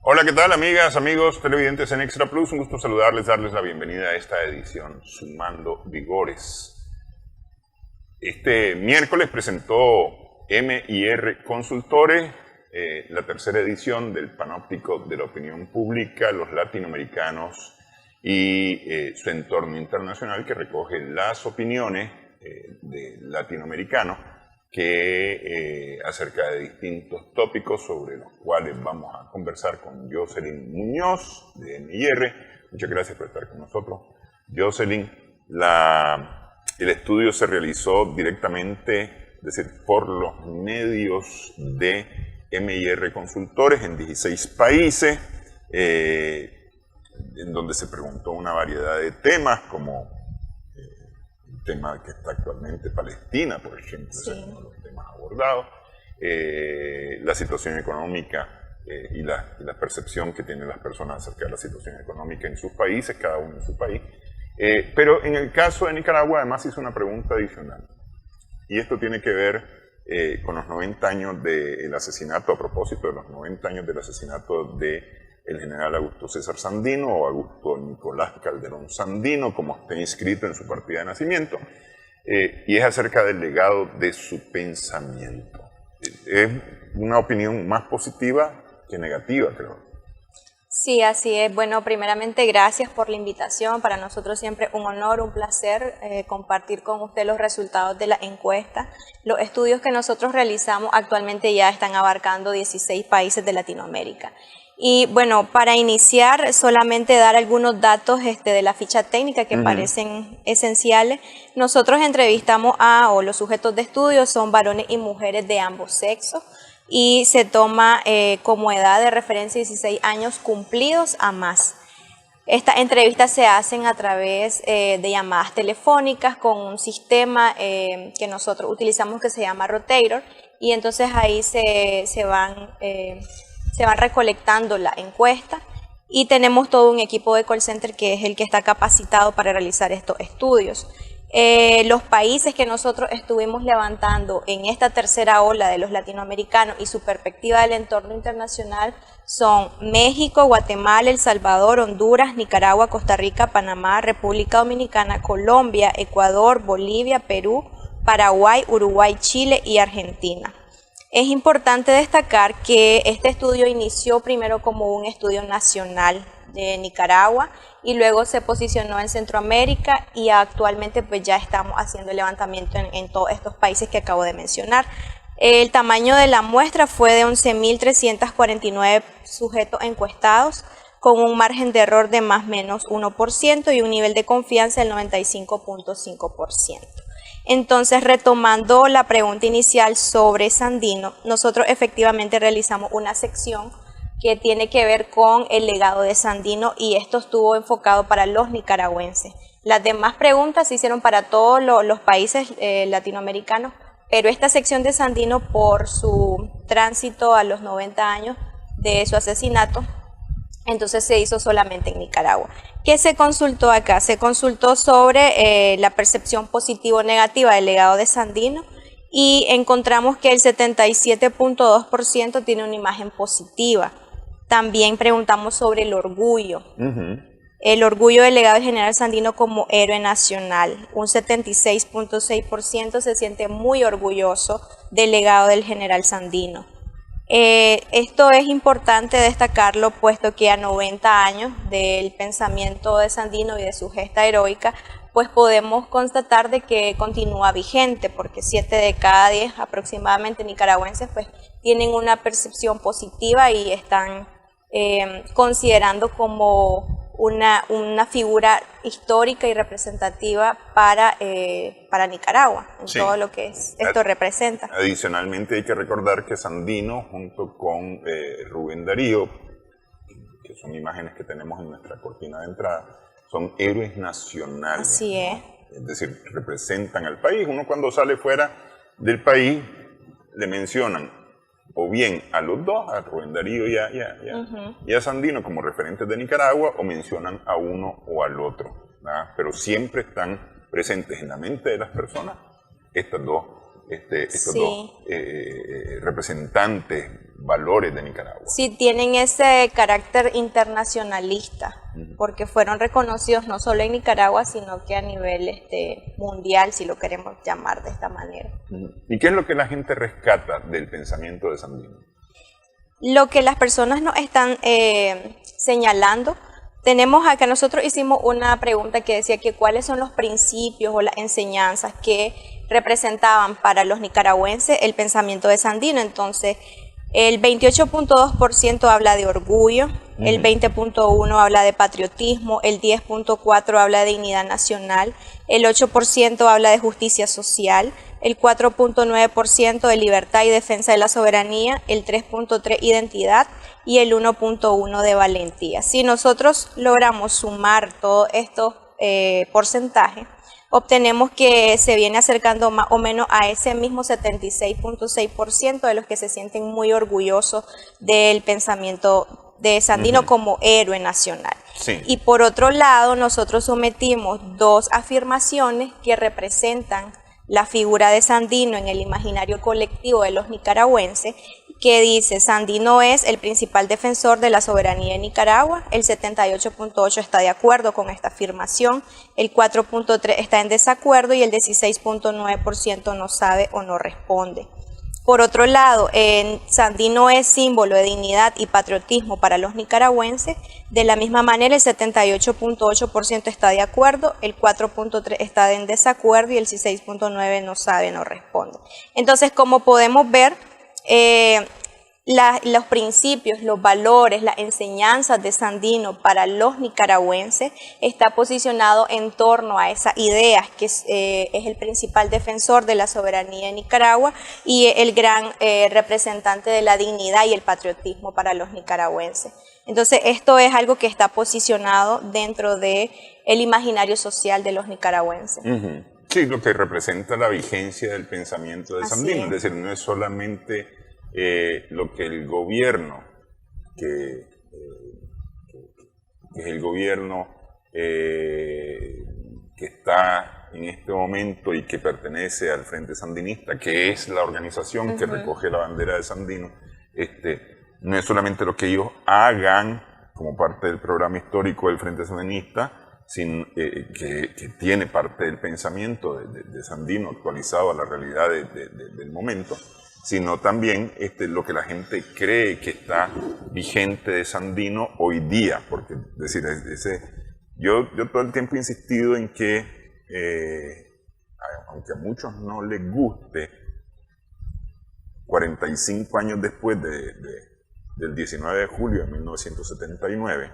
Hola, ¿qué tal, amigas, amigos, televidentes en Extra Plus? Un gusto saludarles, darles la bienvenida a esta edición Sumando Vigores. Este miércoles presentó M&R Consultores la tercera edición del Panóptico de la Opinión Pública, los latinoamericanos y su entorno internacional, que recoge las opiniones de latinoamericanos acerca de distintos tópicos sobre los cuales vamos a conversar con Jocelyn Muñoz de M&R. Muchas gracias por estar con nosotros, Jocelyn. El estudio se realizó directamente, es decir, por los medios de M&R Consultores en 16 países, en donde se preguntó una variedad de temas, como el tema que está actualmente Palestina, por ejemplo, sí. Es uno de los temas abordados, la situación económica y la percepción que tienen las personas acerca de la situación económica en sus países, cada uno en su país. Pero en el caso de Nicaragua, además, hizo una pregunta adicional. Y esto tiene que ver con los 90 años del asesinato, a propósito de los 90 años del asesinato del general Augusto César Sandino, o Augusto Nicolás Calderón Sandino, como está inscrito en su partida de nacimiento. Y es acerca del legado de su pensamiento. Es una opinión más positiva que negativa, creo. Sí, así es. Bueno, primeramente, gracias por la invitación. Para nosotros siempre un honor, un placer compartir con usted los resultados de la encuesta. Los estudios que nosotros realizamos actualmente ya están abarcando 16 países de Latinoamérica. Y bueno, para iniciar, solamente dar algunos datos de la ficha técnica que parecen esenciales. Nosotros entrevistamos o los sujetos de estudio son varones y mujeres de ambos sexos, y se toma como edad de referencia 16 años cumplidos a más. Estas entrevistas se hacen a través de llamadas telefónicas con un sistema que nosotros utilizamos que se llama Rotator, y entonces ahí se van recolectando la encuesta, y tenemos todo un equipo de call center que es el que está capacitado para realizar estos estudios. Los países que nosotros estuvimos levantando en esta tercera ola de los latinoamericanos y su perspectiva del entorno internacional son México, Guatemala, El Salvador, Honduras, Nicaragua, Costa Rica, Panamá, República Dominicana, Colombia, Ecuador, Bolivia, Perú, Paraguay, Uruguay, Chile y Argentina. Es importante destacar que este estudio inició primero como un estudio nacional de Nicaragua y luego se posicionó en Centroamérica, y actualmente pues ya estamos haciendo el levantamiento en todos estos países que acabo de mencionar. El tamaño de la muestra fue de 11.349 sujetos encuestados, con un margen de error de más o menos 1% y un nivel de confianza del 95.5%. Entonces, retomando la pregunta inicial sobre Sandino, nosotros efectivamente realizamos una sección que tiene que ver con el legado de Sandino, y esto estuvo enfocado para los nicaragüenses. Las demás preguntas se hicieron para todos los países latinoamericanos, pero esta sección de Sandino, por su tránsito a los 90 años de su asesinato, entonces se hizo solamente en Nicaragua. ¿Qué se consultó acá? Se consultó sobre la percepción positiva o negativa del legado de Sandino, y encontramos que el 77.2% tiene una imagen positiva. También preguntamos sobre el orgullo. El orgullo del legado del general Sandino como héroe nacional. Un 76.6% se siente muy orgulloso del legado del general Sandino. Esto es importante destacarlo, puesto que a 90 años del pensamiento de Sandino y de su gesta heroica, pues podemos constatar de que continúa vigente, porque 7 de cada 10 aproximadamente nicaragüenses pues tienen una percepción positiva y están considerando como una figura histórica y representativa para Nicaragua, en sí, todo lo que esto representa. Adicionalmente hay que recordar que Sandino, junto con Rubén Darío, que son imágenes que tenemos en nuestra cortina de entrada, son héroes nacionales. Así es. Es decir, representan al país. Uno, cuando sale fuera del país, le mencionan o bien a los dos, a Rubén Darío y a Sandino, como referentes de Nicaragua, o mencionan a uno o al otro, ¿verdad? Pero siempre están presentes en la mente de las personas estos dos representantes valores de Nicaragua. Sí, tienen ese carácter internacionalista, porque fueron reconocidos no solo en Nicaragua, sino que a nivel mundial, si lo queremos llamar de esta manera. ¿Y qué es lo que la gente rescata del pensamiento de Sandino? Lo que las personas nos están señalando, tenemos acá, nosotros hicimos una pregunta que decía que cuáles son los principios o las enseñanzas que representaban para los nicaragüenses el pensamiento de Sandino. Entonces, el 28.2% habla de orgullo, el 20.1% habla de patriotismo, el 10.4% habla de dignidad nacional, el 8% habla de justicia social, el 4.9% de libertad y defensa de la soberanía, el 3.3% identidad y el 1.1% de valentía. Si nosotros logramos sumar todos estos porcentajes, obtenemos que se viene acercando más o menos a ese mismo 76.6% de los que se sienten muy orgullosos del pensamiento de Sandino como héroe nacional. Sí. Y por otro lado, nosotros sometimos dos afirmaciones que representan la figura de Sandino en el imaginario colectivo de los nicaragüenses, que dice: Sandino es el principal defensor de la soberanía de Nicaragua. El 78.8% está de acuerdo con esta afirmación, el 4.3% está en desacuerdo y el 16.9% no sabe o no responde. Por otro lado, Sandino es símbolo de dignidad y patriotismo para los nicaragüenses. De la misma manera, el 78.8% está de acuerdo, el 4.3% está en desacuerdo y el 16.9% no sabe, no responde. Entonces, como podemos ver, los principios, los valores, las enseñanzas de Sandino para los nicaragüenses está posicionado en torno a esas ideas, que es el principal defensor de la soberanía de Nicaragua y el gran representante de la dignidad y el patriotismo para los nicaragüenses. Entonces, esto es algo que está posicionado dentro del imaginario social de los nicaragüenses. Sí, lo que representa la vigencia del pensamiento de Sandino, es decir, no es solamente lo que el gobierno, que es el gobierno que está en este momento y que pertenece al Frente Sandinista, que es la organización que recoge la bandera de Sandino, no es solamente lo que ellos hagan como parte del programa histórico del Frente Sandinista, que tiene parte del pensamiento de Sandino actualizado a la realidad del momento, sino también lo que la gente cree que está vigente de Sandino hoy día, porque es decir, yo todo el tiempo he insistido en que, aunque a muchos no les guste, 45 años después del 19 de julio de 1979,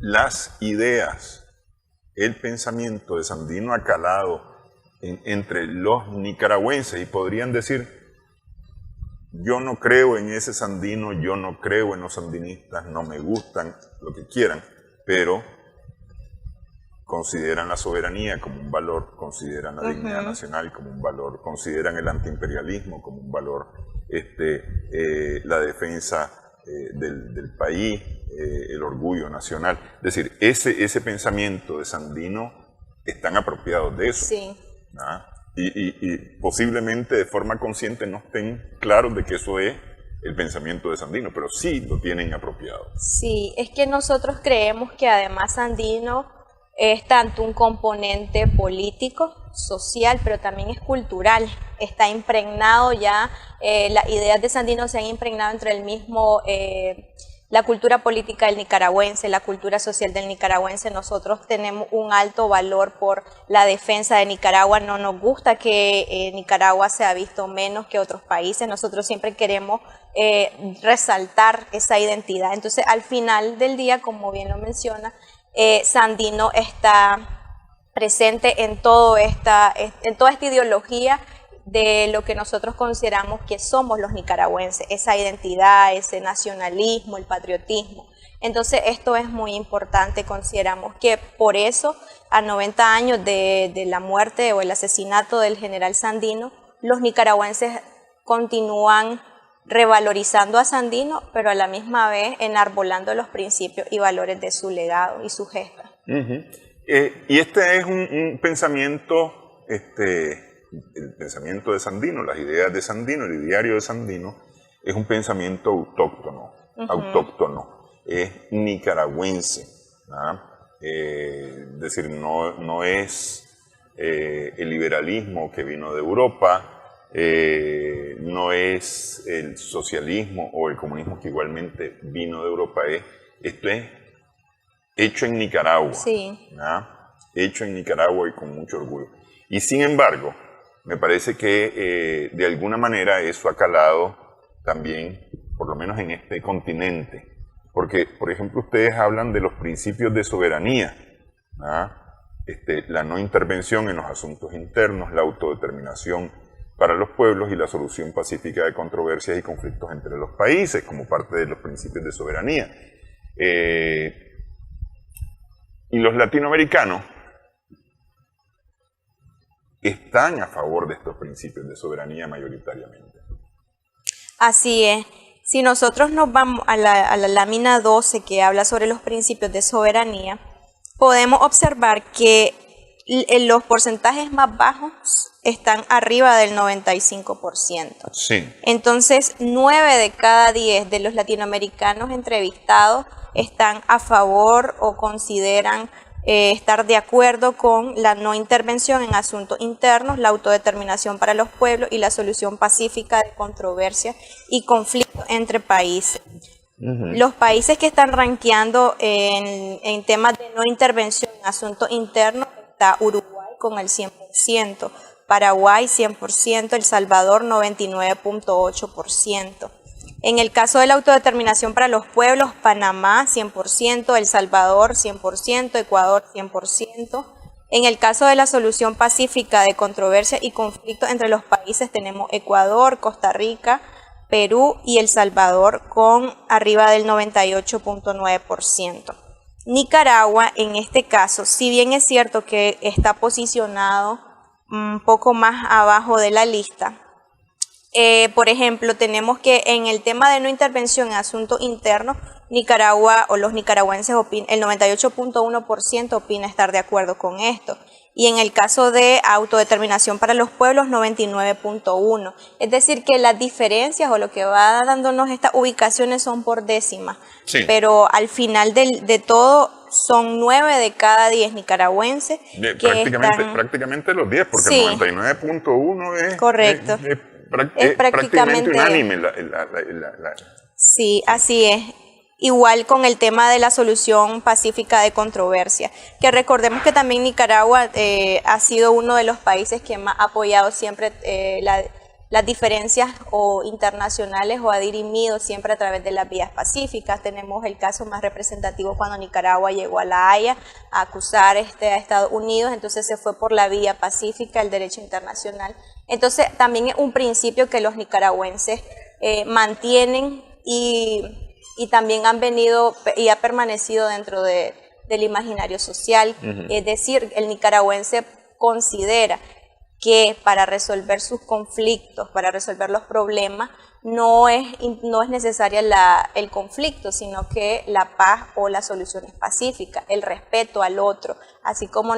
las ideas, el pensamiento de Sandino ha calado entre los nicaragüenses y podrían decir: yo no creo en ese Sandino, yo no creo en los sandinistas, no me gustan, lo que quieran, pero consideran la soberanía como un valor, consideran la dignidad nacional como un valor, consideran el antiimperialismo como un valor, la defensa del país, el orgullo nacional. Es decir, ese pensamiento de Sandino están apropiados de eso. Sí. ¿Ah? Y posiblemente de forma consciente no estén claros de que eso es el pensamiento de Sandino, pero sí lo tienen apropiado. Sí, es que nosotros creemos que además Sandino es tanto un componente político, social, pero también es cultural. Está impregnado ya, las ideas de Sandino se han impregnado entre el mismo, la cultura política del nicaragüense, la cultura social del nicaragüense. Nosotros tenemos un alto valor por la defensa de Nicaragua. No nos gusta que Nicaragua sea visto menos que otros países. Nosotros siempre queremos resaltar esa identidad. Entonces, al final del día, como bien lo menciona, Sandino está presente en toda esta ideología de lo que nosotros consideramos que somos los nicaragüenses, esa identidad, ese nacionalismo, el patriotismo. Entonces esto es muy importante, consideramos que por eso a 90 años de la muerte o el asesinato del general Sandino, los nicaragüenses continúan revalorizando a Sandino, pero a la misma vez enarbolando los principios y valores de su legado y su gesta. Y este es un pensamiento, el pensamiento de Sandino, las ideas de Sandino, el ideario de Sandino, es un pensamiento autóctono, es nicaragüense, ¿ah? Es decir, no es el liberalismo que vino de Europa, no es el socialismo o el comunismo que igualmente vino de Europa, esto es hecho en Nicaragua, sí. Hecho en Nicaragua y con mucho orgullo. Y sin embargo, me parece que de alguna manera eso ha calado también, por lo menos en este continente, porque, por ejemplo, ustedes hablan de los principios de soberanía, la no intervención en los asuntos internos, la autodeterminación para los pueblos y la solución pacífica de controversias y conflictos entre los países, como parte de los principios de soberanía. Y los latinoamericanos están a favor de estos principios de soberanía mayoritariamente. Así es. Si nosotros nos vamos a la lámina 12 que habla sobre los principios de soberanía, podemos observar que los porcentajes más bajos están arriba del 95%. Sí. Entonces, 9 de cada 10 de los latinoamericanos entrevistados están a favor o consideran estar de acuerdo con la no intervención en asuntos internos, la autodeterminación para los pueblos y la solución pacífica de controversias y conflictos entre países. Los países que están rankeando en temas de no intervención en asuntos internos está Uruguay con el 100%, Paraguay 100%, El Salvador 99.8%. En el caso de la autodeterminación para los pueblos, Panamá 100%, El Salvador 100%, Ecuador 100%. En el caso de la solución pacífica de controversias y conflictos entre los países tenemos Ecuador, Costa Rica, Perú y El Salvador con arriba del 98.9%. Nicaragua, en este caso, si bien es cierto que está posicionado un poco más abajo de la lista, por ejemplo, tenemos que en el tema de no intervención en asuntos internos, Nicaragua o los nicaragüenses el 98.1% opina estar de acuerdo con esto. Y en el caso de autodeterminación para los pueblos, 99.1%. Es decir, que las diferencias o lo que va dándonos estas ubicaciones son por décimas. Sí. Pero al final de todo son 9 de cada 10 nicaragüenses prácticamente los 10, porque sí, el 99.1 es... Correcto. Es prácticamente unánime. Sí, así es. Igual con el tema de la solución pacífica de controversia, que recordemos que también Nicaragua ha sido uno de los países que más ha apoyado siempre las diferencias o internacionales o ha dirimido siempre a través de las vías pacíficas. Tenemos el caso más representativo cuando Nicaragua llegó a La Haya a acusar a Estados Unidos, entonces se fue por la vía pacífica, el derecho internacional. Entonces también es un principio que los nicaragüenses mantienen y también han venido y ha permanecido dentro del imaginario social. Es decir, el nicaragüense considera que para resolver sus conflictos, para resolver los problemas, no es necesaria el conflicto, sino que la paz o la solución es pacífica, el respeto al otro, así como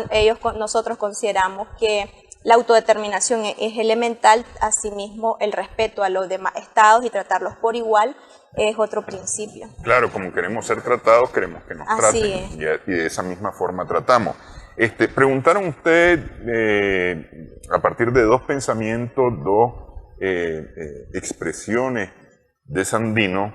nosotros consideramos que la autodeterminación es elemental, asimismo el respeto a los demás estados y tratarlos por igual es otro principio. Claro, como queremos ser tratados, queremos que nos traten, y de esa misma forma tratamos. Preguntaron usted, a partir de dos pensamientos, dos expresiones de Sandino,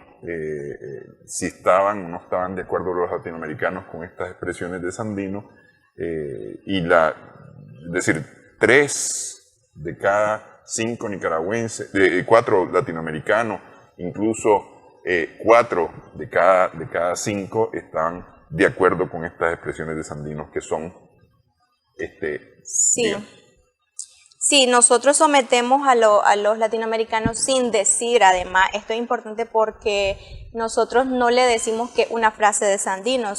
si estaban o no estaban de acuerdo los latinoamericanos con estas expresiones de Sandino, es decir, 3 de cada 5 nicaragüenses, 4 latinoamericanos, incluso 4 de cada 5 están de acuerdo con estas expresiones de Sandino, que son sí. Sí, nosotros sometemos a los latinoamericanos sin decir, además, esto es importante porque nosotros no le decimos que una frase de Sandino,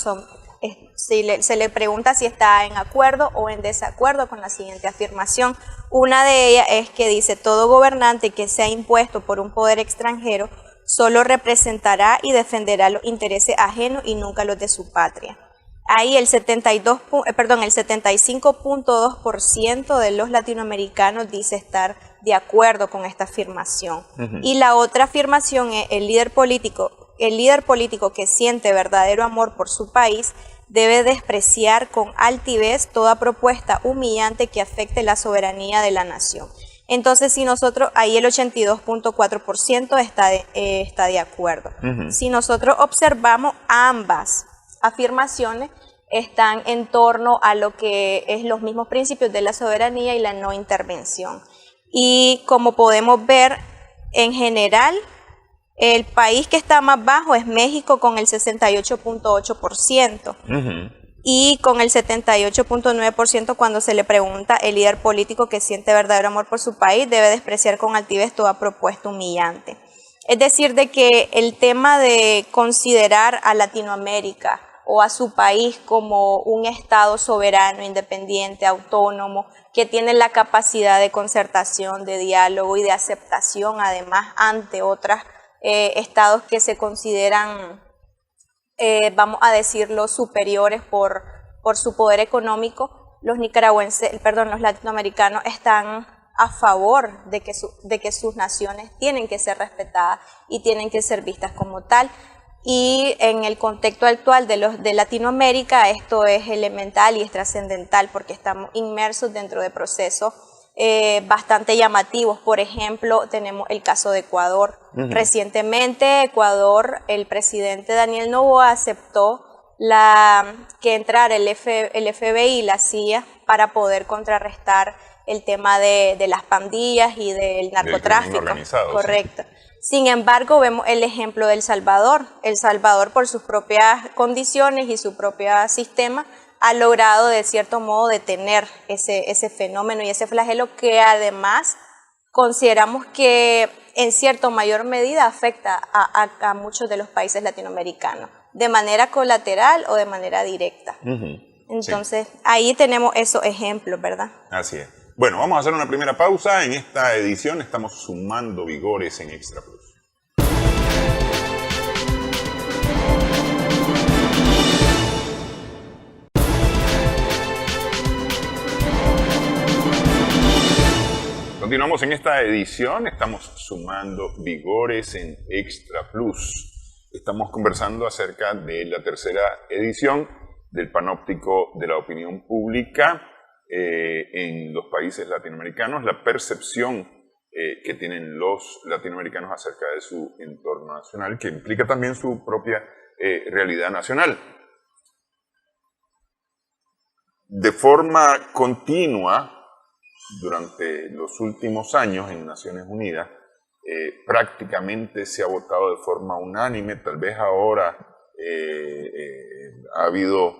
se le pregunta si está en acuerdo o en desacuerdo con la siguiente afirmación. Una de ellas es que dice: todo gobernante que sea impuesto por un poder extranjero solo representará y defenderá los intereses ajenos y nunca los de su patria. Ahí el 75.2% de los latinoamericanos dice estar de acuerdo con esta afirmación. Y la otra afirmación es el líder político que siente verdadero amor por su país debe despreciar con altivez toda propuesta humillante que afecte la soberanía de la nación. Entonces, si nosotros, ahí el 82.4% está de acuerdo. Si nosotros observamos, ambas afirmaciones están en torno a lo que es los mismos principios de la soberanía y la no intervención. Y como podemos ver, en general, el país que está más bajo es México con el 68.8%. Y con el 78.9% cuando se le pregunta, el líder político que siente verdadero amor por su país debe despreciar con altivez toda propuesta humillante. Es decir, de que el tema de considerar a Latinoamérica o a su país como un Estado soberano, independiente, autónomo, que tiene la capacidad de concertación, de diálogo y de aceptación, además, ante otros estados que se consideran vamos a decirlo, superiores por su poder económico, los latinoamericanos están a favor de que sus naciones tienen que ser respetadas y tienen que ser vistas como tal. Y en el contexto actual de Latinoamérica esto es elemental y es trascendental porque estamos inmersos dentro de procesos bastante llamativos. Por ejemplo, tenemos el caso de Ecuador. Recientemente, Ecuador, el presidente Daniel Noboa aceptó que entrara el FBI y la CIA para poder contrarrestar el tema de las pandillas y del narcotráfico. Correcto. Sí. Sin embargo, vemos el ejemplo de El Salvador. El Salvador, por sus propias condiciones y su propio sistema, ha logrado de cierto modo detener ese fenómeno y ese flagelo que además consideramos que en cierta mayor medida afecta a muchos de los países latinoamericanos, de manera colateral o de manera directa. Entonces, ahí tenemos esos ejemplos, ¿verdad? Así es. Bueno, vamos a hacer una primera pausa. En esta edición estamos sumando vigores en Extra Plus. Continuamos en esta edición, estamos sumando vigores en Extra Plus. Estamos conversando acerca de la tercera edición del Panóptico de la Opinión Pública en los países latinoamericanos, la percepción que tienen los latinoamericanos acerca de su entorno nacional, que implica también su propia realidad nacional. De forma continua, durante los últimos años en Naciones Unidas, prácticamente se ha votado de forma unánime. Tal vez ahora ha habido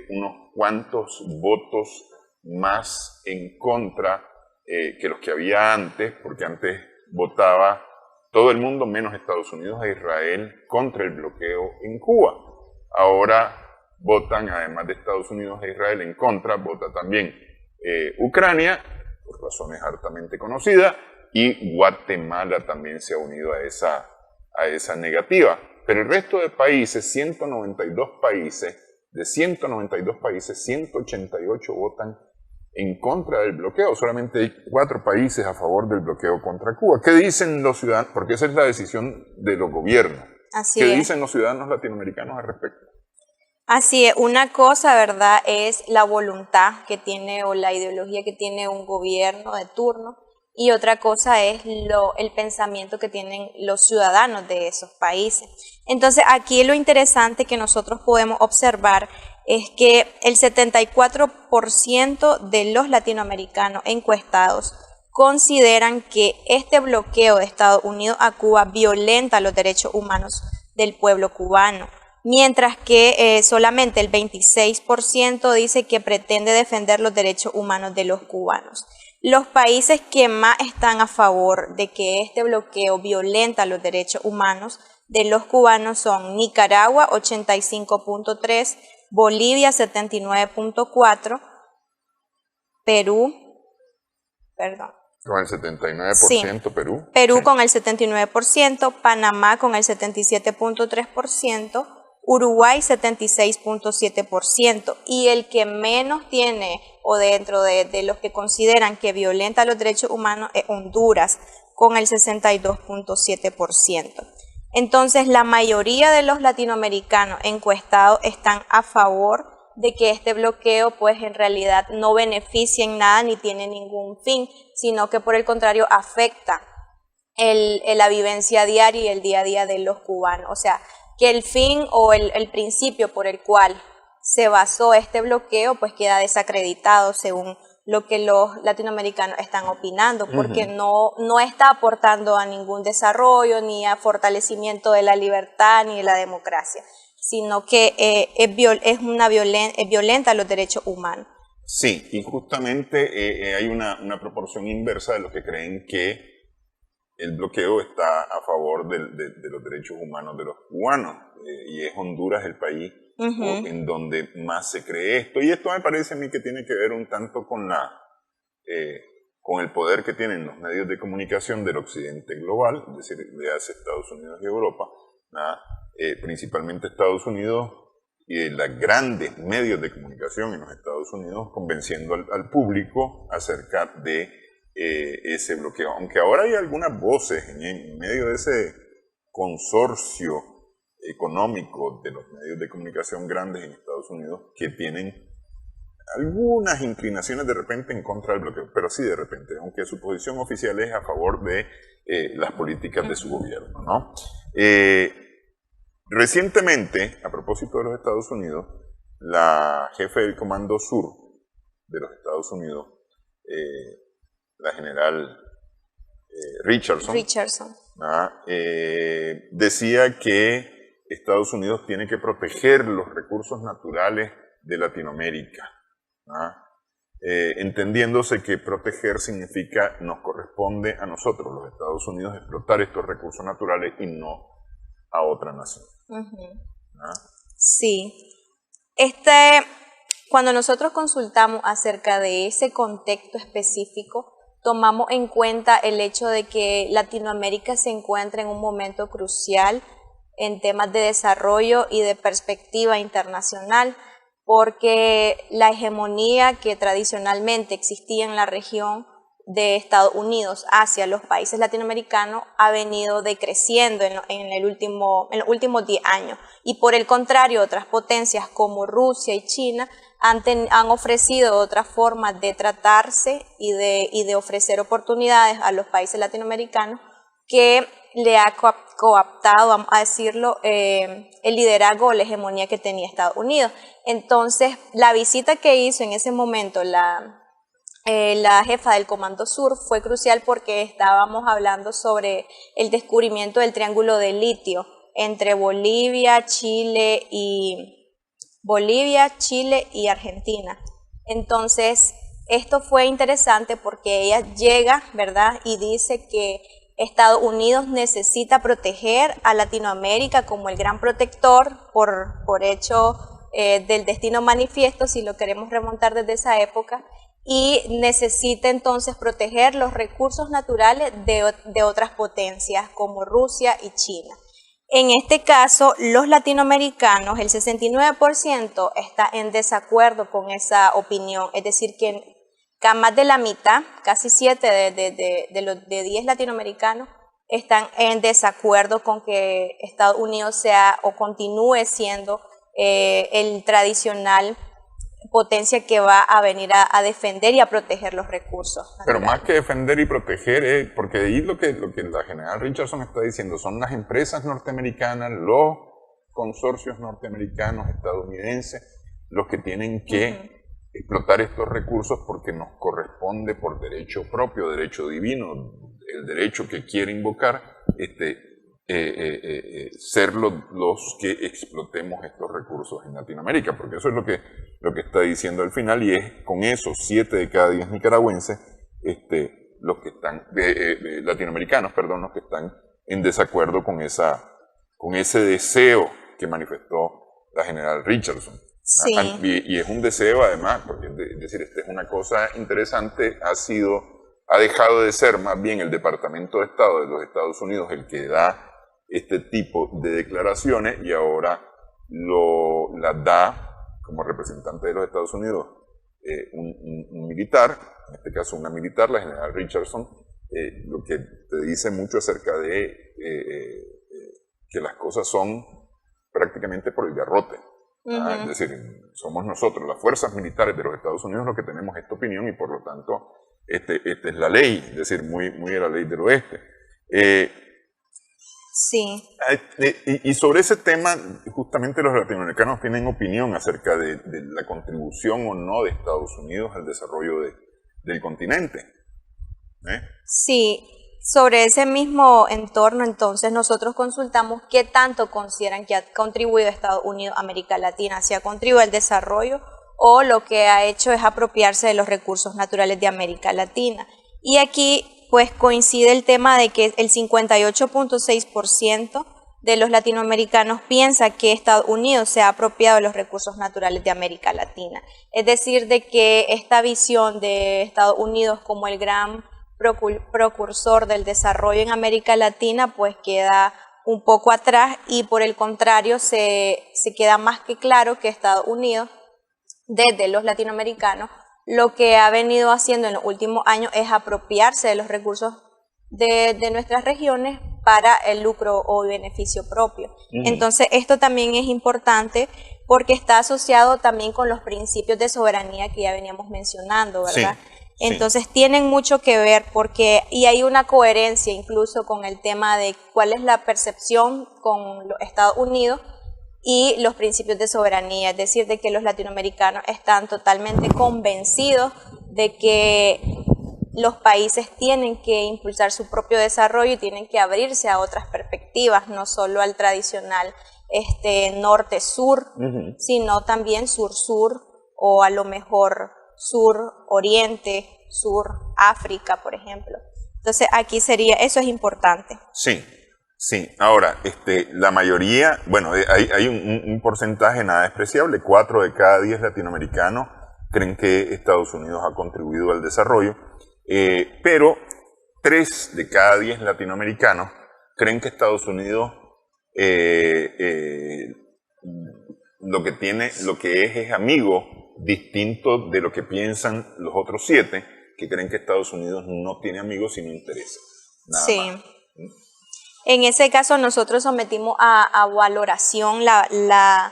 unos cuantos votos más en contra que los que había antes, porque antes votaba todo el mundo menos Estados Unidos e Israel contra el bloqueo en Cuba. Ahora votan, además de Estados Unidos e Israel en contra, vota también Ucrania, por razones hartamente conocidas, y Guatemala también se ha unido a esa negativa. Pero el resto de países, 192 países, de 192 países, 188 votan en contra del bloqueo. Solamente hay 4 países a favor del bloqueo contra Cuba. ¿Qué dicen los ciudadanos? Porque esa es la decisión de los gobiernos. ¿Qué dicen los ciudadanos latinoamericanos al respecto? Así es, una cosa, ¿verdad?, es la voluntad que tiene o la ideología que tiene un gobierno de turno y otra cosa es el pensamiento que tienen los ciudadanos de esos países. Entonces, aquí lo interesante que nosotros podemos observar es que el 74% de los latinoamericanos encuestados consideran que este bloqueo de Estados Unidos a Cuba violenta los derechos humanos del pueblo cubano, mientras que solamente el 26% dice que pretende defender los derechos humanos de los cubanos. Los países que más están a favor de que este bloqueo violenta los derechos humanos de los cubanos son Nicaragua, 85.3%, Bolivia, 79.4%, Con el 79%, sí. Perú. Perú sí. Con el 79%, Panamá con el 77.3%, Uruguay 76.7%, y el que menos tiene o dentro de los que consideran que violenta los derechos humanos es Honduras, con el 62.7%. Entonces, la mayoría de los latinoamericanos encuestados están a favor de que este bloqueo pues en realidad no beneficia en nada ni tiene ningún fin, sino que por el contrario afecta la vivencia diaria y el día a día de los cubanos. O sea, que el fin o el principio por el cual se basó este bloqueo pues queda desacreditado según lo que los latinoamericanos están opinando, porque no está aportando a ningún desarrollo, ni a fortalecimiento de la libertad, ni de la democracia, sino que es violenta los derechos humanos. Sí, y justamente hay una proporción inversa de los que creen que el bloqueo está a favor de los derechos humanos de los cubanos, y es Honduras el país en donde más se cree esto. Y esto me parece a mí que tiene que ver un tanto con el poder que tienen los medios de comunicación del occidente global, es decir, de hace Estados Unidos y Europa, principalmente Estados Unidos y los grandes medios de comunicación en los Estados Unidos, convenciendo al público acerca de ese bloqueo. Aunque ahora hay algunas voces en medio de ese consorcio económico de los medios de comunicación grandes en Estados Unidos que tienen algunas inclinaciones de repente en contra del bloqueo, pero sí de repente, aunque su posición oficial es a favor de las políticas de su gobierno, ¿no? Recientemente, a propósito de los Estados Unidos, la jefe del Comando Sur de los Estados Unidos, la general Richardson. Decía que Estados Unidos tiene que proteger los recursos naturales de Latinoamérica, entendiéndose que proteger significa nos corresponde a nosotros, los Estados Unidos, explotar estos recursos naturales y no a otra nación. Sí. Cuando nosotros consultamos acerca de ese contexto específico, tomamos en cuenta el hecho de que Latinoamérica se encuentra en un momento crucial en temas de desarrollo y de perspectiva internacional, porque la hegemonía que tradicionalmente existía en la región de Estados Unidos hacia los países latinoamericanos ha venido decreciendo en los últimos 10 años. Y por el contrario, otras potencias como Rusia y China han ofrecido otras formas de tratarse y de ofrecer oportunidades a los países latinoamericanos que le ha coaptado, vamos a decirlo, el liderazgo o la hegemonía que tenía Estados Unidos. Entonces, la visita que hizo en ese momento la jefa del Comando Sur fue crucial porque estábamos hablando sobre el descubrimiento del triángulo de litio entre Bolivia, Chile y Argentina. Entonces, esto fue interesante porque ella llega, ¿verdad?, y dice que Estados Unidos necesita proteger a Latinoamérica como el gran protector por hecho del destino manifiesto, si lo queremos remontar desde esa época, y necesita entonces proteger los recursos naturales de otras potencias como Rusia y China. En este caso, los latinoamericanos, el 69% está en desacuerdo con esa opinión, es decir, que más de la mitad, casi 7 de 10 latinoamericanos, están en desacuerdo con que Estados Unidos sea o continúe siendo el tradicional potencia que va a venir a defender y a proteger los recursos naturales. Pero más que defender y proteger, porque ahí lo que la general Richardson está diciendo son las empresas norteamericanas, los consorcios norteamericanos, estadounidenses, los que tienen que explotar estos recursos porque nos corresponde por derecho propio, derecho divino, el derecho que quiere invocar, ser los que explotemos estos recursos en Latinoamérica, porque eso es lo que está diciendo al final, y es con esos 7 de cada 10 nicaragüenses, los que están, latinoamericanos, perdón, los que están en desacuerdo con ese deseo que manifestó la general Richardson. Sí. Y es un deseo además, porque es decir, esta es una cosa interesante, ha dejado de ser más bien el Departamento de Estado de los Estados Unidos el que da este tipo de declaraciones y ahora las da como representante de los Estados Unidos un militar, en este caso una militar, la general Richardson, lo que te dice mucho acerca de que las cosas son prácticamente por el garrote. Es decir, somos nosotros, las fuerzas militares de los Estados Unidos, los que tenemos esta opinión y por lo tanto esta es la ley, es decir, muy de la ley del oeste. Sí. Y sobre ese tema, justamente los latinoamericanos tienen opinión acerca de la contribución o no de Estados Unidos al desarrollo del continente. Sí, sobre ese mismo entorno, entonces, nosotros consultamos qué tanto consideran que ha contribuido Estados Unidos a América Latina, si ha contribuido al desarrollo o lo que ha hecho es apropiarse de los recursos naturales de América Latina. Y aquí, pues, coincide el tema de que el 58.6% de los latinoamericanos piensa que Estados Unidos se ha apropiado de los recursos naturales de América Latina. Es decir, de que esta visión de Estados Unidos como el gran precursor del desarrollo en América Latina, pues queda un poco atrás y por el contrario se queda más que claro que Estados Unidos, desde los latinoamericanos, lo que ha venido haciendo en los últimos años es apropiarse de los recursos de nuestras regiones para el lucro o beneficio propio. Entonces esto también es importante porque está asociado también con los principios de soberanía que ya veníamos mencionando, ¿verdad? Sí. Entonces tienen mucho que ver y hay una coherencia incluso con el tema de cuál es la percepción con los Estados Unidos y los principios de soberanía, es decir, de que los latinoamericanos están totalmente convencidos de que los países tienen que impulsar su propio desarrollo y tienen que abrirse a otras perspectivas, no solo al tradicional norte-sur, sino también sur-sur o a lo mejor sur-oriente, sur-África, por ejemplo. Entonces aquí eso es importante. Sí. Ahora, la mayoría, bueno, hay un porcentaje nada despreciable, 4 de cada 10 latinoamericanos creen que Estados Unidos ha contribuido al desarrollo, pero 3 de cada 10 latinoamericanos creen que Estados Unidos lo que es amigo distinto de lo que piensan los otros 7, que creen que Estados Unidos no tiene amigos sino intereses. Nada más. En ese caso nosotros sometimos a valoración la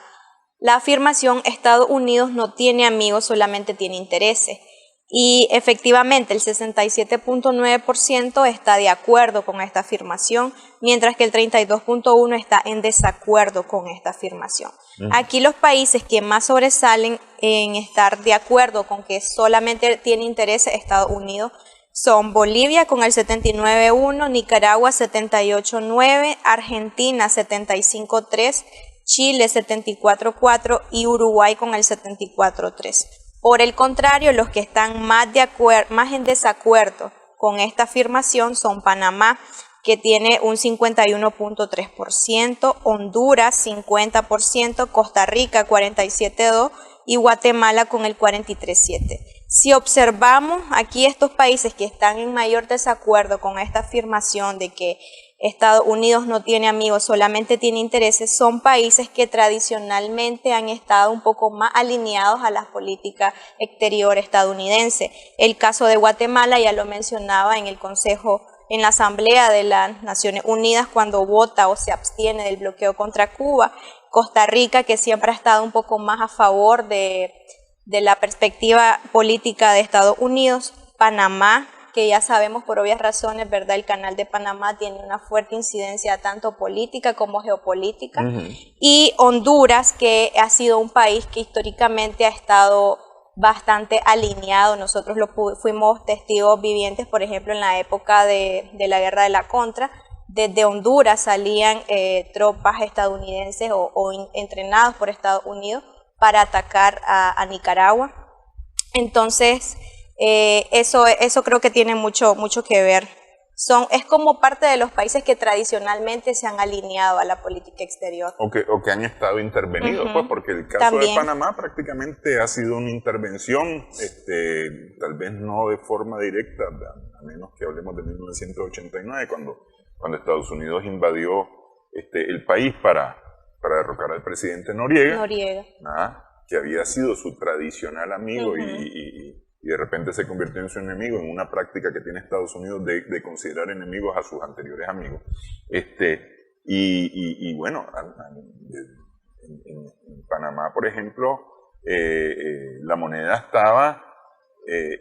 afirmación Estados Unidos no tiene amigos, solamente tiene intereses. Y efectivamente el 67.9% está de acuerdo con esta afirmación, mientras que el 32.1% está en desacuerdo con esta afirmación. Aquí los países que más sobresalen en estar de acuerdo con que solamente tiene intereses Estados Unidos son Bolivia con el 79.1%, Nicaragua 78.9%, Argentina 75.3%, Chile 74.4% y Uruguay con el 74.3%. Por el contrario, los que están más en desacuerdo con esta afirmación son Panamá, que tiene un 51.3%, Honduras 50%, Costa Rica 47.2% y Guatemala con el 43.7%. Si observamos aquí estos países que están en mayor desacuerdo con esta afirmación de que Estados Unidos no tiene amigos, solamente tiene intereses, son países que tradicionalmente han estado un poco más alineados a la política exterior estadounidense. El caso de Guatemala ya lo mencionaba en el Consejo, en la Asamblea de las Naciones Unidas cuando vota o se abstiene del bloqueo contra Cuba. Costa Rica, que siempre ha estado un poco más a favor de la perspectiva política de Estados Unidos. Panamá, que ya sabemos por obvias razones, ¿verdad? El Canal de Panamá tiene una fuerte incidencia tanto política como geopolítica. Y Honduras, que ha sido un país que históricamente ha estado bastante alineado. Nosotros fuimos testigos vivientes, por ejemplo, en la época de la Guerra de la Contra. Desde Honduras salían tropas estadounidenses o entrenados por Estados Unidos para atacar a Nicaragua. Entonces, eso creo que tiene mucho que ver. Es como parte de los países que tradicionalmente se han alineado a la política exterior. O que han estado intervenidos, pues, porque el caso de Panamá prácticamente ha sido una intervención, tal vez no de forma directa, a menos que hablemos de 1989, cuando Estados Unidos invadió el país para derrocar al presidente Noriega. que había sido su tradicional amigo y de repente se convirtió en su enemigo, en una práctica que tiene Estados Unidos de considerar enemigos a sus anteriores amigos. Y bueno, en Panamá, por ejemplo, la moneda estaba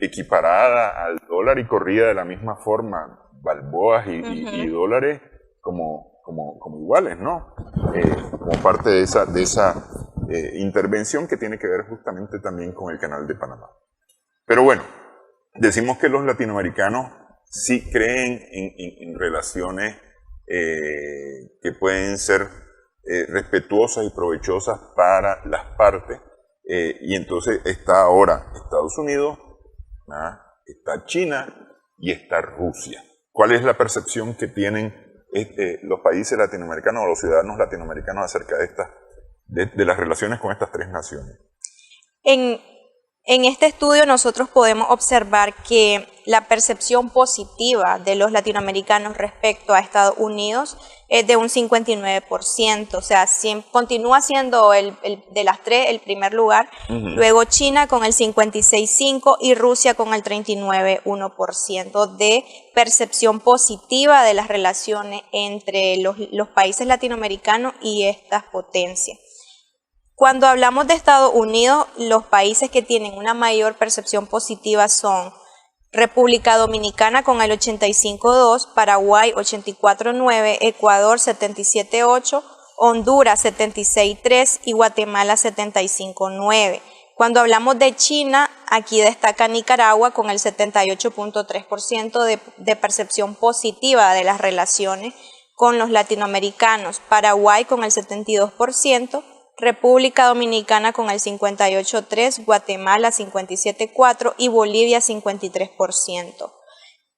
equiparada al dólar y corría de la misma forma, balboas y dólares como iguales, ¿no? Como parte de esa intervención que tiene que ver justamente también con el Canal de Panamá. Pero bueno, decimos que los latinoamericanos sí creen en relaciones que pueden ser respetuosas y provechosas para las partes, y entonces está ahora Estados Unidos, está China y está Rusia. ¿Cuál es la percepción que tienen los países latinoamericanos o los ciudadanos latinoamericanos acerca de las relaciones con estas tres naciones? En este estudio nosotros podemos observar que la percepción positiva de los latinoamericanos respecto a Estados Unidos es de un 59%, o sea, continúa siendo de las tres el primer lugar, luego China con el 56,5% y Rusia con el 39,1% de percepción positiva de las relaciones entre los países latinoamericanos y estas potencias. Cuando hablamos de Estados Unidos, los países que tienen una mayor percepción positiva son República Dominicana con el 85,2%, Paraguay 84,9%, Ecuador 77,8%, Honduras 76,3% y Guatemala 75,9%. Cuando hablamos de China, aquí destaca Nicaragua con el 78,3% de percepción positiva de las relaciones con los latinoamericanos, Paraguay con el 72%, República Dominicana con el 58,3%, Guatemala 57,4% y Bolivia 53%.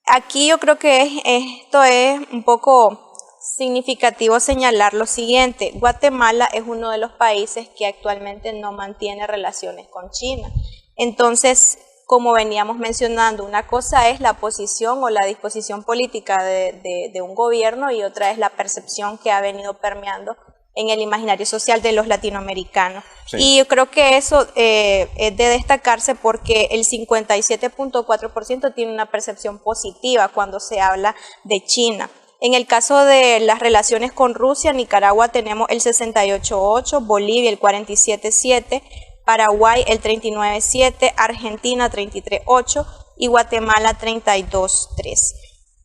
Aquí yo creo que esto es un poco significativo señalar lo siguiente: Guatemala es uno de los países que actualmente no mantiene relaciones con China. Entonces, como veníamos mencionando, una cosa es la posición o la disposición política de un gobierno y otra es la percepción que ha venido permeando en el imaginario social de los latinoamericanos. Sí. Y yo creo que eso es de destacarse porque el 57,4% tiene una percepción positiva cuando se habla de China. En el caso de las relaciones con Rusia, Nicaragua tenemos el 68,8%, Bolivia el 47,7%, Paraguay el 39,7%, Argentina 33,8% y Guatemala 32,3%.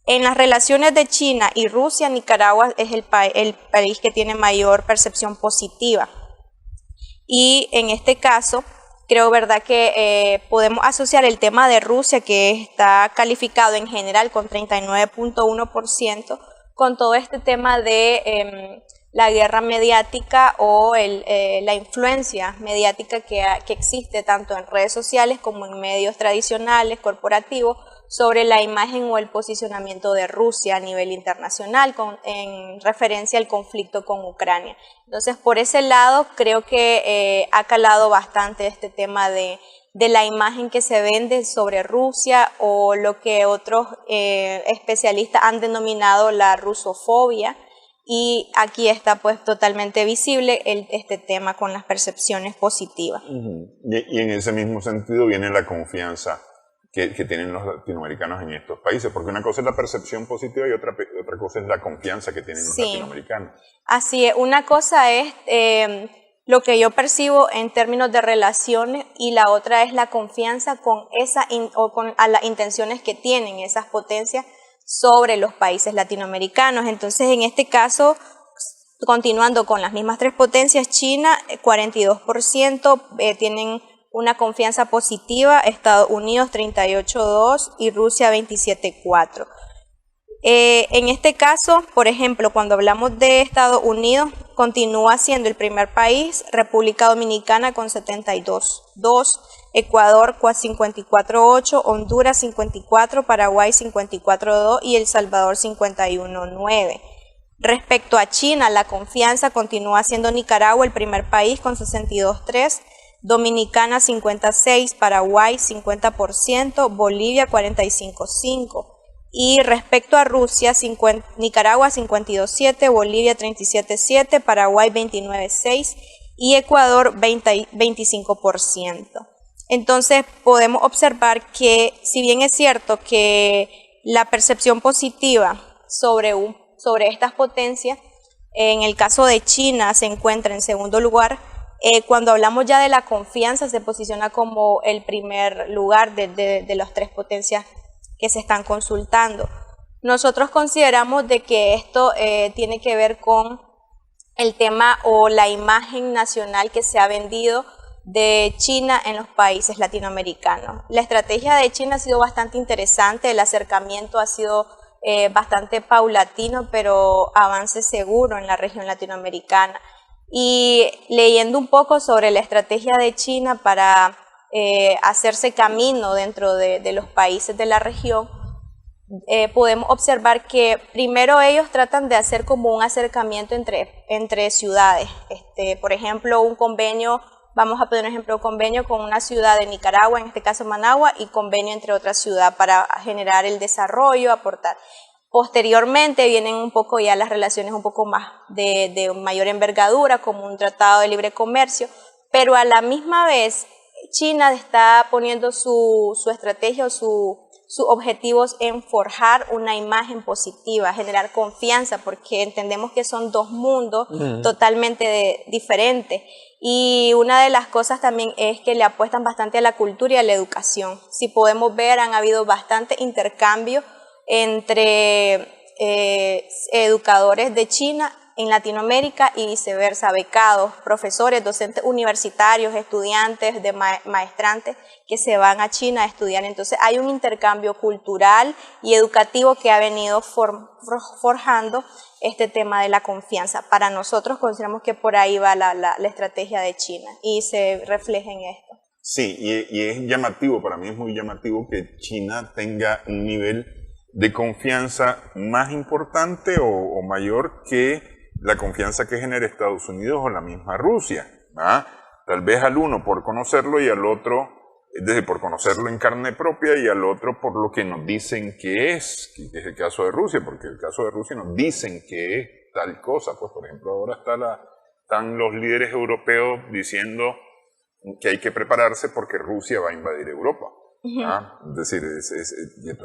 En las relaciones de China y Rusia, Nicaragua es el país que tiene mayor percepción positiva. Y en este caso, creo verdad que podemos asociar el tema de Rusia, que está calificado en general con 39,1%, con todo este tema de la guerra mediática o la influencia mediática que existe tanto en redes sociales como en medios tradicionales, corporativos, sobre la imagen o el posicionamiento de Rusia a nivel internacional en referencia al conflicto con Ucrania. Entonces, por ese lado, creo que ha calado bastante este tema de la imagen que se vende sobre Rusia o lo que otros especialistas han denominado la rusofobia. Y aquí está pues totalmente visible este tema con las percepciones positivas. Y en ese mismo sentido viene la confianza que tienen los latinoamericanos en estos países, porque una cosa es la percepción positiva y otra cosa es la confianza que tienen los latinoamericanos. Así es, una cosa es lo que yo percibo en términos de relaciones y la otra es la confianza con a las intenciones que tienen esas potencias sobre los países latinoamericanos. Entonces, en este caso, continuando con las mismas tres potencias, China 42% tienen una confianza positiva, Estados Unidos 38,2% y Rusia 27,4%. En este caso, por ejemplo, cuando hablamos de Estados Unidos, continúa siendo el primer país, República Dominicana con 72,2%, Ecuador con 54,8%, Honduras 54%, Paraguay 54,2% y El Salvador 51,9%. Respecto a China, la confianza continúa siendo Nicaragua el primer país con 62,3%, Dominicana 56%, Paraguay 50%, Bolivia 45,5%. Y respecto a Rusia, Nicaragua 52,7%, Bolivia 37,7%, Paraguay 29,6% y Ecuador 25%. Entonces podemos observar que si bien es cierto que la percepción positiva sobre estas potencias, en el caso de China se encuentra en segundo lugar, cuando hablamos ya de la confianza se posiciona como el primer lugar de las tres potencias que se están consultando. Nosotros consideramos de que esto tiene que ver con el tema o la imagen nacional que se ha vendido de China en los países latinoamericanos. La estrategia de China ha sido bastante interesante, el acercamiento ha sido bastante paulatino, pero avance seguro en la región latinoamericana. Y leyendo un poco sobre la estrategia de China para hacerse camino dentro de los países de la región, podemos observar que primero ellos tratan de hacer como un acercamiento entre ciudades. Por ejemplo, un convenio, vamos a poner un ejemplo, un convenio con una ciudad de Nicaragua, en este caso Managua, y convenio entre otra ciudad para generar el desarrollo, aportar. Posteriormente vienen un poco ya las relaciones un poco más de mayor envergadura, como un tratado de libre comercio, pero a la misma vez China está poniendo su estrategia o sus objetivos en forjar una imagen positiva, generar confianza, porque entendemos que son dos mundos totalmente diferentes. Y una de las cosas también es que le apuestan bastante a la cultura y a la educación. Si podemos ver, han habido bastante intercambio entre educadores de China en Latinoamérica y viceversa, becados, profesores, docentes universitarios, estudiantes, de maestrantes que se van a China a estudiar. Entonces hay un intercambio cultural y educativo que ha venido forjando este tema de la confianza. Para nosotros consideramos que por ahí va la estrategia de China y se refleja en esto. Sí, y es llamativo, para mí es muy llamativo que China tenga un nivel de confianza más importante o mayor que la confianza que genera Estados Unidos o la misma Rusia. ¿Ah? Tal vez al uno por conocerlo y al otro, es decir, por conocerlo en carne propia y al otro por lo que nos dicen que es el caso de Rusia, porque el caso de Rusia nos dicen que es tal cosa. Pues por ejemplo ahora están los líderes europeos diciendo que hay que prepararse porque Rusia va a invadir Europa. ¿Ah? Es decir,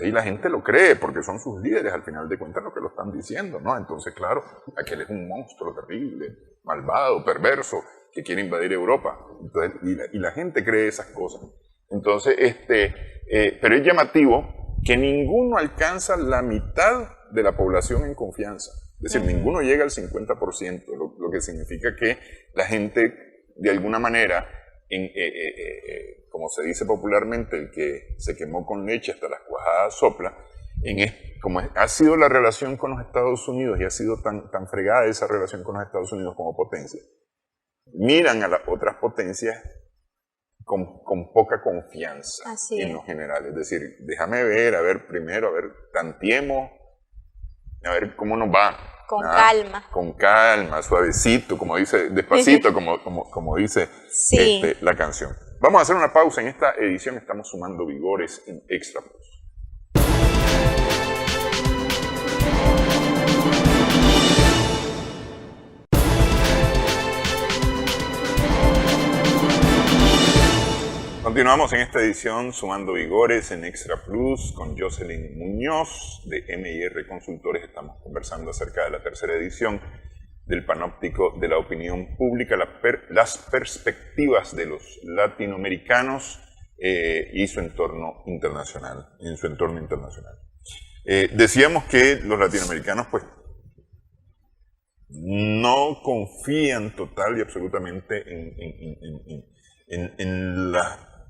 y la gente lo cree porque son sus líderes al final de cuentas lo que lo están diciendo, ¿no? Entonces, claro, aquel es un monstruo terrible, malvado, perverso, que quiere invadir Europa. Entonces, y la gente cree esas cosas. Entonces, pero es llamativo que ninguno alcanza la mitad de la población en confianza. Es decir, ninguno llega al 50%, lo que significa que la gente, de alguna manera, como se dice popularmente, el que se quemó con leche hasta las cuajadas sopla, como ha sido la relación con los Estados Unidos y ha sido tan fregada esa relación con los Estados Unidos como potencia, miran a las otras potencias con poca confianza en lo general. Es decir, déjame ver, tanteemos, a ver cómo nos va. Con calma. Con calma, suavecito, como dice, despacito, como dice sí. La canción. Vamos a hacer una pausa en esta edición, estamos sumando vigores en Extra Plus. Continuamos en esta edición sumando vigores en Extra Plus con Jocelyn Muñoz de M&R Consultores. Estamos conversando acerca de la tercera edición del Panóptico de la Opinión Pública, las perspectivas de los latinoamericanos y su entorno internacional, decíamos que los latinoamericanos pues no confían total y absolutamente en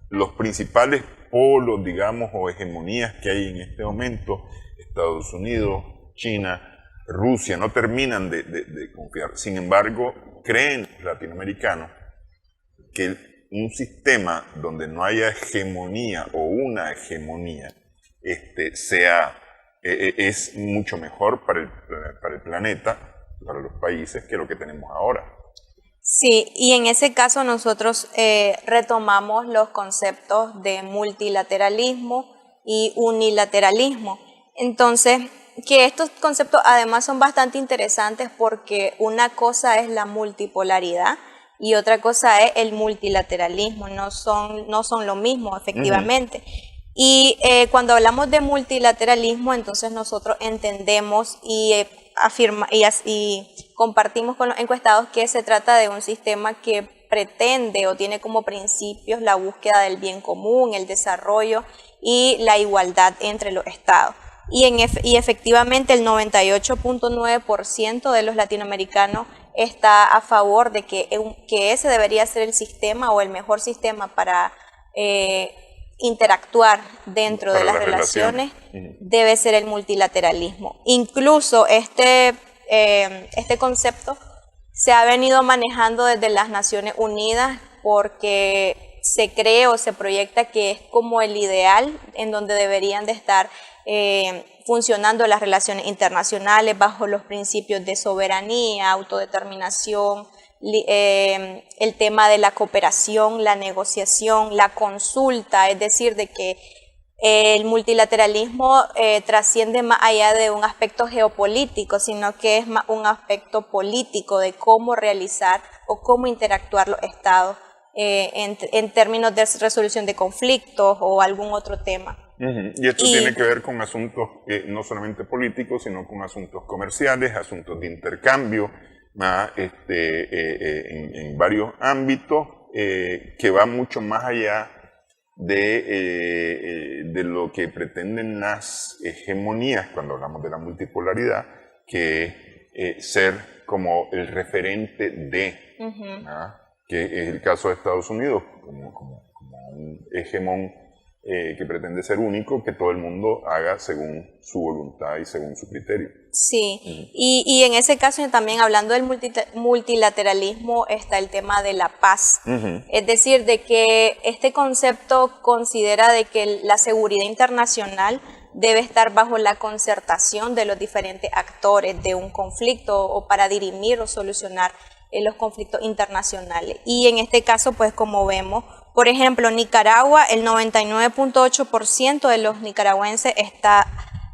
los principales polos, digamos, o hegemonías que hay en este momento. Estados Unidos, China, Rusia, no terminan de confiar. Sin embargo, creen los latinoamericanos que un sistema donde no haya hegemonía o una hegemonía es mucho mejor para el planeta, para los países, que lo que tenemos ahora. Sí, y en ese caso nosotros retomamos los conceptos de multilateralismo y unilateralismo. Entonces, que estos conceptos además son bastante interesantes porque una cosa es la multipolaridad y otra cosa es el multilateralismo, no son lo mismo efectivamente. Y cuando hablamos de multilateralismo, entonces nosotros entendemos y compartimos con los encuestados que se trata de un sistema que pretende o tiene como principios la búsqueda del bien común, el desarrollo y la igualdad entre los estados. Y efectivamente el 98.9% de los latinoamericanos está a favor de que ese debería ser el sistema o el mejor sistema para interactuar dentro de las relaciones, debe ser el multilateralismo. Incluso este concepto se ha venido manejando desde las Naciones Unidas porque se cree o se proyecta que es como el ideal en donde deberían de estar funcionando las relaciones internacionales bajo los principios de soberanía, autodeterminación, el tema de la cooperación, la negociación, la consulta, es decir, de que el multilateralismo trasciende más allá de un aspecto geopolítico, sino que es más un aspecto político de cómo realizar o cómo interactuar los estados en términos de resolución de conflictos o algún otro tema. Y esto tiene que ver con asuntos no solamente políticos, sino con asuntos comerciales, asuntos de intercambio, en varios ámbitos que va mucho más allá de lo que pretenden las hegemonías cuando hablamos de la multipolaridad, que es ser como el referente de, que es el caso de Estados Unidos, como un hegemón que pretende ser único, que todo el mundo haga según su voluntad y según su criterio. Sí, y en ese caso también hablando del multilateralismo está el tema de la paz. Es decir, de que este concepto considera de que la seguridad internacional debe estar bajo la concertación de los diferentes actores de un conflicto o para dirimir o solucionar los conflictos internacionales. Y en este caso, pues como vemos, por ejemplo, Nicaragua, el 99.8% de los nicaragüenses está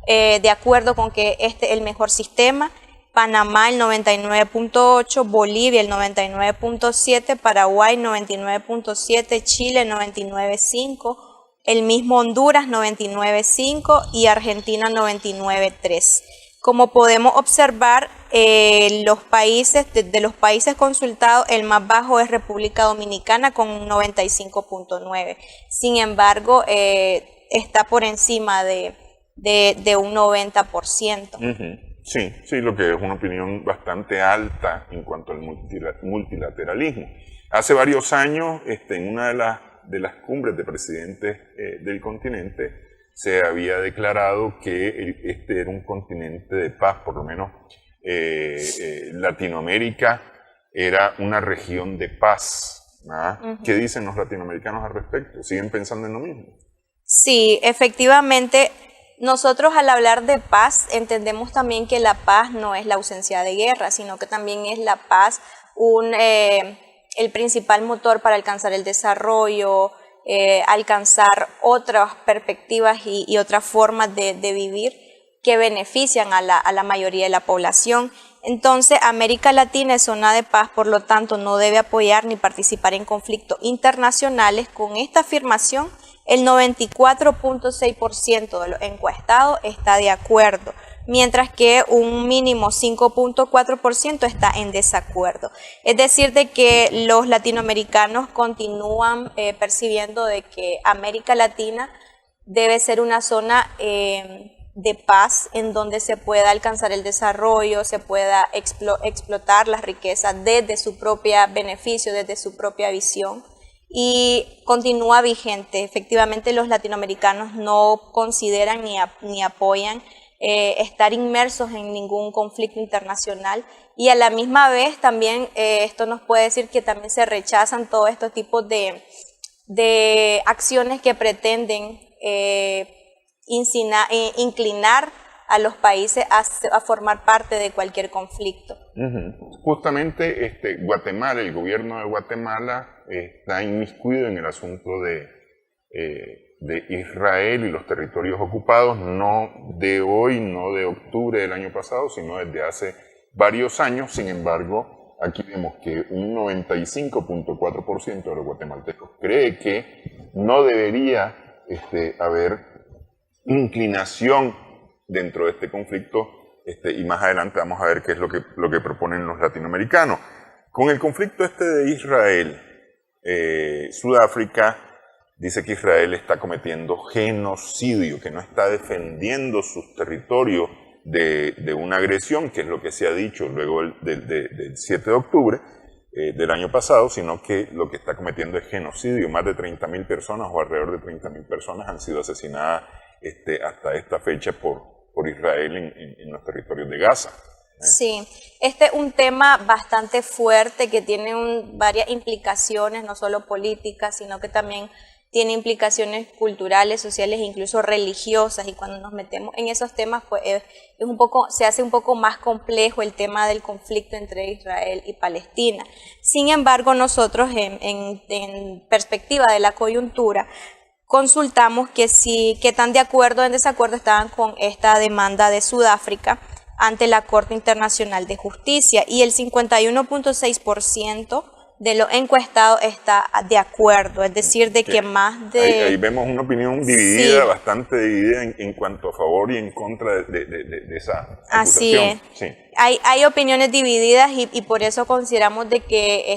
de acuerdo con que este es el mejor sistema. Panamá, el 99.8%, Bolivia, el 99.7%, Paraguay, 99.7%, Chile, 99.5%, el mismo Honduras, 99.5% y Argentina, 99.3%. Como podemos observar, de los países consultados, el más bajo es República Dominicana con un 95.9%. Sin embargo, está por encima de un 90%. Sí, lo que es una opinión bastante alta en cuanto al multilateralismo. Hace varios años, en una de las cumbres de presidentes del continente, se había declarado que este era un continente de paz, por lo menos Latinoamérica era una región de paz. ¿Qué dicen los latinoamericanos al respecto? ¿Siguen pensando en lo mismo? Sí, efectivamente, nosotros al hablar de paz entendemos también que la paz no es la ausencia de guerra, sino que también es la paz el principal motor para alcanzar el desarrollo, alcanzar otras perspectivas y otras formas de vivir que benefician a la mayoría de la población. Entonces, América Latina es zona de paz, por lo tanto, no debe apoyar ni participar en conflictos internacionales. Con esta afirmación, el 94.6% de los encuestados está de acuerdo, mientras que un mínimo 5.4% está en desacuerdo. Es decir, de que los latinoamericanos continúan percibiendo de que América Latina debe ser una zona de paz en donde se pueda alcanzar el desarrollo, se pueda explotar las riquezas desde su propio beneficio, desde su propia visión. Y continúa vigente. Efectivamente, los latinoamericanos no consideran ni apoyan estar inmersos en ningún conflicto internacional, y a la misma vez también esto nos puede decir que también se rechazan todos estos tipos de acciones que pretenden inclinar a los países a formar parte de cualquier conflicto. Justamente Guatemala, el gobierno de Guatemala está inmiscuido en el asunto de Israel y los territorios ocupados, no de hoy, no de octubre del año pasado, sino desde hace varios años. Sin embargo, aquí vemos que un 95.4% de los guatemaltecos cree que no debería haber inclinación dentro de este conflicto, y más adelante vamos a ver qué es lo que proponen los latinoamericanos. Con el conflicto de Israel, Sudáfrica dice que Israel está cometiendo genocidio, que no está defendiendo sus territorios de una agresión, que es lo que se ha dicho luego del 7 de octubre del año pasado, sino que lo que está cometiendo es genocidio. Más de 30.000 personas o alrededor de 30.000 personas han sido asesinadas hasta esta fecha por Israel en los territorios de Gaza. Sí, este es un tema bastante fuerte que tiene varias implicaciones, no solo políticas, sino que también tiene implicaciones culturales, sociales e incluso religiosas, y cuando nos metemos en esos temas pues se hace un poco más complejo el tema del conflicto entre Israel y Palestina. Sin embargo, nosotros en perspectiva de la coyuntura consultamos qué tan de acuerdo o en desacuerdo estaban con esta demanda de Sudáfrica ante la Corte Internacional de Justicia, y el 51.6% de los encuestados está de acuerdo, es decir, de que más de... Ahí vemos una opinión dividida, sí, bastante dividida en cuanto a favor y en contra de esa acusación. Así es. Sí. Hay opiniones divididas y por eso consideramos de que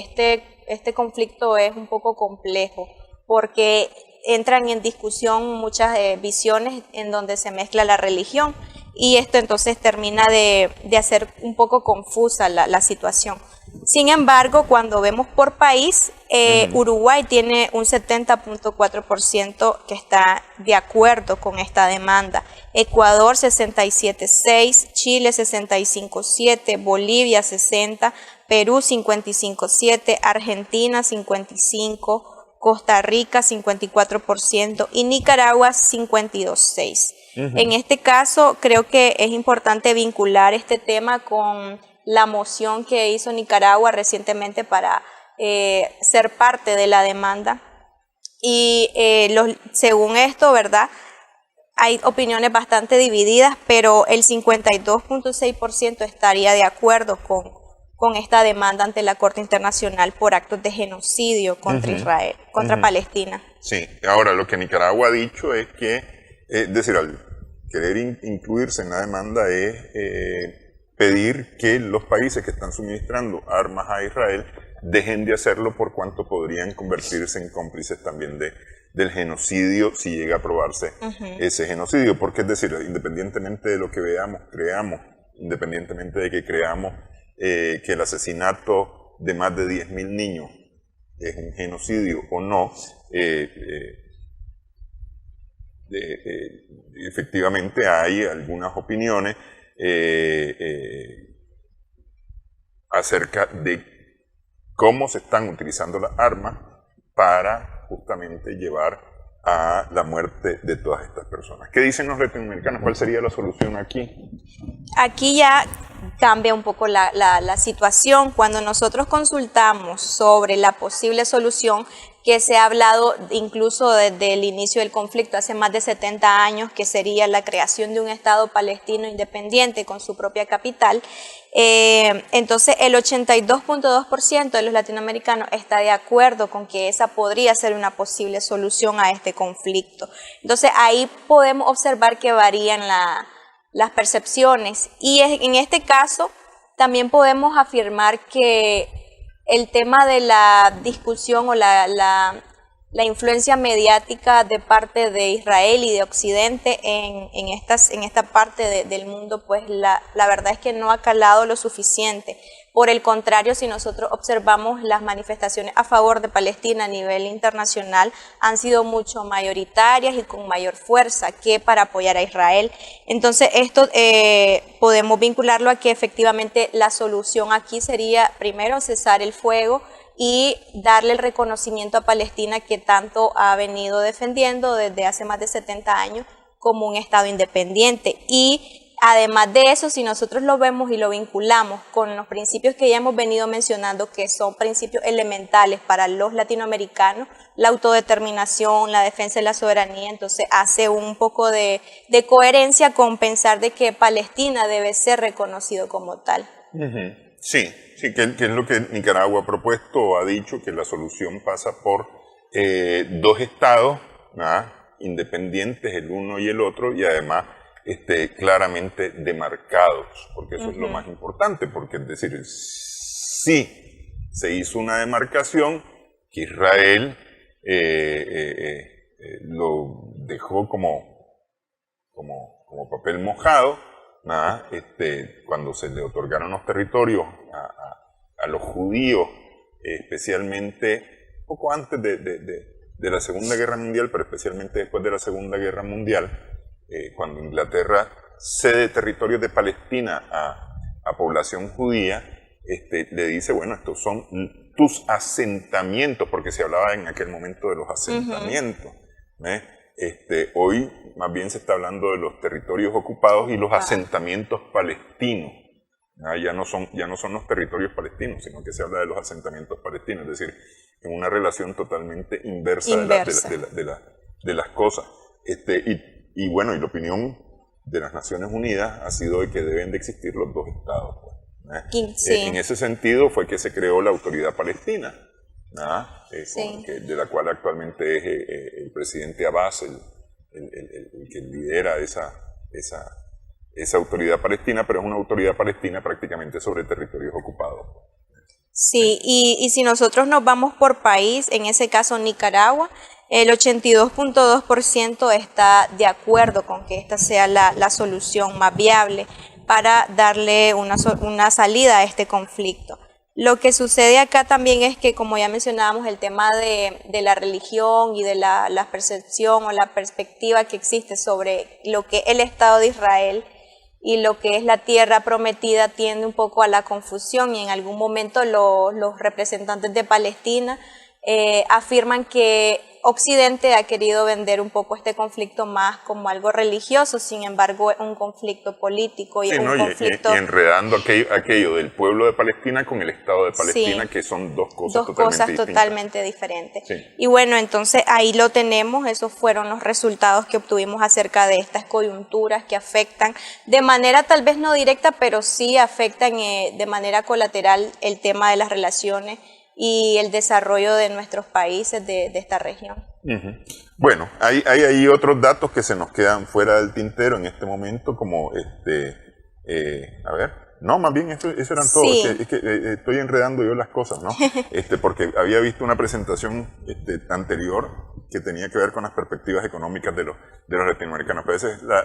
este conflicto es un poco complejo, porque entran en discusión muchas visiones en donde se mezcla la religión, y esto entonces termina de hacer un poco confusa la situación. Sin embargo, cuando vemos por país, Uruguay tiene un 70.4% que está de acuerdo con esta demanda, Ecuador 67.6%, Chile 65.7%, Bolivia 60%, Perú 55.7%, Argentina 55%, Costa Rica 54% y Nicaragua 52.6%. En este caso, creo que es importante vincular este tema con la moción que hizo Nicaragua recientemente para ser parte de la demanda. Y según esto, ¿verdad?, hay opiniones bastante divididas, pero el 52.6% estaría de acuerdo con esta demanda ante la Corte Internacional por actos de genocidio contra Israel, contra Palestina. Sí, ahora lo que Nicaragua ha dicho es que, es decir, al querer incluirse en la demanda es pedir que los países que están suministrando armas a Israel dejen de hacerlo, por cuanto podrían convertirse en cómplices también del genocidio si llega a aprobarse ese genocidio. Porque es decir, independientemente de lo que veamos, creamos, independientemente de que creamos que el asesinato de más de 10.000 niños es un genocidio o no, efectivamente hay algunas opiniones acerca de cómo se están utilizando las armas para justamente llevar a la muerte de todas estas personas. ¿Qué dicen los latinoamericanos? ¿Cuál sería la solución aquí? Aquí ya cambia un poco la situación. Cuando nosotros consultamos sobre la posible solución, que se ha hablado incluso desde el inicio del conflicto, hace más de 70 años, que sería la creación de un Estado palestino independiente con su propia capital, entonces el 82.2% de los latinoamericanos está de acuerdo con que esa podría ser una posible solución a este conflicto. Entonces ahí podemos observar que varían las percepciones, y en este caso también podemos afirmar que el tema de la discusión o la influencia mediática de parte de Israel y de Occidente en esta parte del mundo, pues la verdad es que no ha calado lo suficiente. Por el contrario, si nosotros observamos las manifestaciones a favor de Palestina a nivel internacional, han sido mucho mayoritarias y con mayor fuerza que para apoyar a Israel. Entonces esto podemos vincularlo a que efectivamente la solución aquí sería primero cesar el fuego y darle el reconocimiento a Palestina, que tanto ha venido defendiendo desde hace más de 70 años como un Estado independiente. Y además de eso, si nosotros lo vemos y lo vinculamos con los principios que ya hemos venido mencionando, que son principios elementales para los latinoamericanos, la autodeterminación, la defensa de la soberanía, entonces hace un poco de coherencia con pensar de que Palestina debe ser reconocido como tal. Sí, sí, que es lo que Nicaragua ha propuesto o ha dicho, que la solución pasa por dos estados, ¿verdad?, independientes el uno y el otro, y además claramente demarcados, porque eso es lo más importante, porque es decir, sí se hizo una demarcación que Israel lo dejó como papel mojado, ¿verdad?, cuando se le otorgaron los territorios a los judíos, especialmente poco antes de la Segunda Guerra Mundial, pero especialmente después de la Segunda Guerra Mundial, cuando Inglaterra cede territorios de Palestina a población judía, le dice, bueno, estos son tus asentamientos, porque se hablaba en aquel momento de los asentamientos. Hoy más bien se está hablando de los territorios ocupados y los asentamientos palestinos. Ya no son los territorios palestinos, sino que se habla de los asentamientos palestinos, es decir, en una relación totalmente inversa. De las cosas. Y bueno, y la opinión de las Naciones Unidas ha sido de que deben de existir los dos estados. Sí. En ese sentido fue que se creó la Autoridad Palestina, sí, de la cual actualmente es el presidente Abbas, el que lidera esa autoridad palestina, pero es una autoridad palestina prácticamente sobre territorios ocupados. Sí, y si nosotros nos vamos por país, en ese caso Nicaragua, el 82.2% está de acuerdo con que esta sea la solución más viable para darle una salida a este conflicto. Lo que sucede acá también es que, como ya mencionábamos, el tema de la religión y de la percepción o la perspectiva que existe sobre lo que es el Estado de Israel y lo que es la tierra prometida tiende un poco a la confusión, y en algún momento los representantes de Palestina afirman que Occidente ha querido vender un poco este conflicto más como algo religioso, sin embargo es un conflicto político y conflicto... Y enredando aquello del pueblo de Palestina con el Estado de Palestina, que son dos cosas totalmente diferentes. Sí. Y bueno, entonces ahí lo tenemos, esos fueron los resultados que obtuvimos acerca de estas coyunturas que afectan de manera tal vez no directa, pero sí afectan de manera colateral el tema de las relaciones y el desarrollo de nuestros países de esta región. Bueno, hay otros datos que se nos quedan fuera del tintero en este momento, como a ver, no, más bien eso eran todos. Sí. Es que estoy enredando yo las cosas, ¿no? Porque había visto una presentación anterior que tenía que ver con las perspectivas económicas de los latinoamericanos, pero esa es la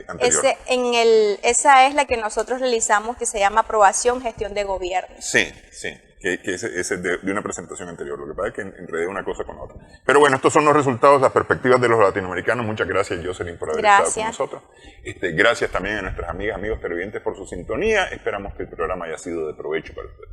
anterior. Esa es la que nosotros realizamos, que se llama Aprobación, Gestión de Gobierno. Sí, sí. Que ese es de una presentación anterior. Lo que pasa es que enredé una cosa con otra. Pero bueno, estos son los resultados, las perspectivas de los latinoamericanos. Muchas gracias, Jocelyn, por haber estado con nosotros. Gracias también a nuestras amigas, amigos televidentes por su sintonía. Esperamos que el programa haya sido de provecho para ustedes.